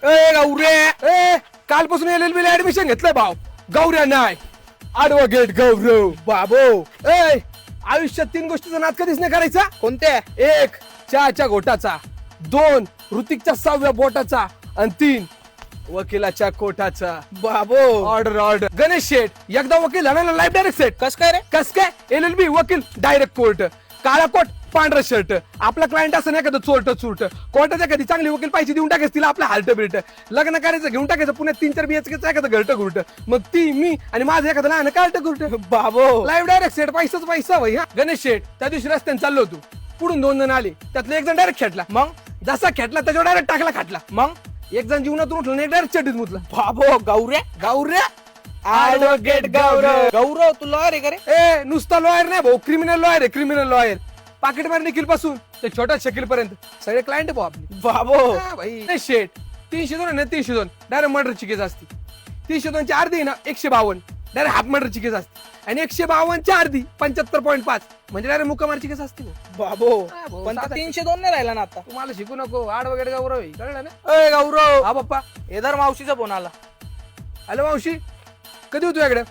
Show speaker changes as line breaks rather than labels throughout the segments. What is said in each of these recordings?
गौरे कालपासून LLB ला ऍडमिशन घेतलंय भाऊ. गौऱ्या नाही, ऍडव्होकेट गौरव बाबो. आयुष्यात 3 गोष्टीचा नाद कधीच नाही करायचा.
कोणत्या?
1 चहाच्या घोटाचा, 2 ऋतिकच्या 6व्या बोटाचा आणि 3 वकिलाच्या कोटाचा.
बाबो
ऑर्डर. गणेश शेठ एकदा वकील झाला ना लाईफ डायरेक्ट सेट.
कस काय रे?
कस काय? LLB वकील डायरेक्ट कोर्ट, काळा कोट पांढरा शर्ट. आपला क्लायंट असं नाही एखादं चोरट चुरट, कोर्टाच्या कधी चांगली वकील पैसे देऊन टाकायचं तिला आपलं हाल्ट बिल्ट. लग्न करायचं घेऊन टाकायचं पुण्यात 3-4 BHK एखादं घरट घुरट, मग ती मी आणि माझं एखादं लहान कार्ट घुरट.
बाबो
लाईव्ह डायरेक्ट सेट, पैसाच पैसा भाई. हा गणेश शेठ त्या दिवशी रस्त्याने चाललो होतो, पुढून 2 जण आले, त्यातलं एक जण डायरेक्ट खेटला.
मग
जसा खेटला त्याच्यावर डायरेक्ट टाकला खाटला.
मग
एक जण जीवनातून उठला नाही डायरेक्ट चड्डीत मुतला.
बाबो गौऱ्या
गौऱ्या
ऍडव्होकेट गौरव. गौरव तू लॉयर आहे का रे?
नुसता लॉयर नाही भाऊ, क्रिमिनल लॉयर आहे. क्रिमिनल लॉयर पाकिट मार निखिल पासून ते छोट्या शकील पर्यंत सगळे क्लायंट भाऊ आपले.
बाबो
भाई शेट 302 ना 302 डायरेक्ट मर्डरची केस असते. 302 ची अर्धी ना 152 डायरेक्ट हाफ मर्डरची केस असते, आणि 152 ची अर्धी 75.5 म्हणजे डायरेक्ट मुक्कामारची केस असते.
बाबो
हा भाऊ,
पण
साधा-
302 नाही राहिला ना आता.
तुम्हाला शिकू नको, ऍडव्होकेट गौरव आहे, कळलं ना?
अय गौरव,
हा पप्पा.
येदार मावशीचा फोन आला.
हॅलो मावशी, कधी होतो इकडे?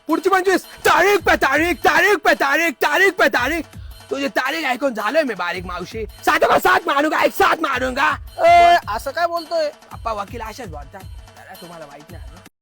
पुढची 25 तारीख पे तारीख, तारीख पे तारीख, तारीख पे तारीख. तुझी तारीख ऐकून झालोय मी बारीक मावशी. 7 मारूंगा, 1 7 मारूंगा.
असं काय बोलतोय?
पप्पा वकील अशाच बोलतात, जरा तुम्हाला माहित नाही.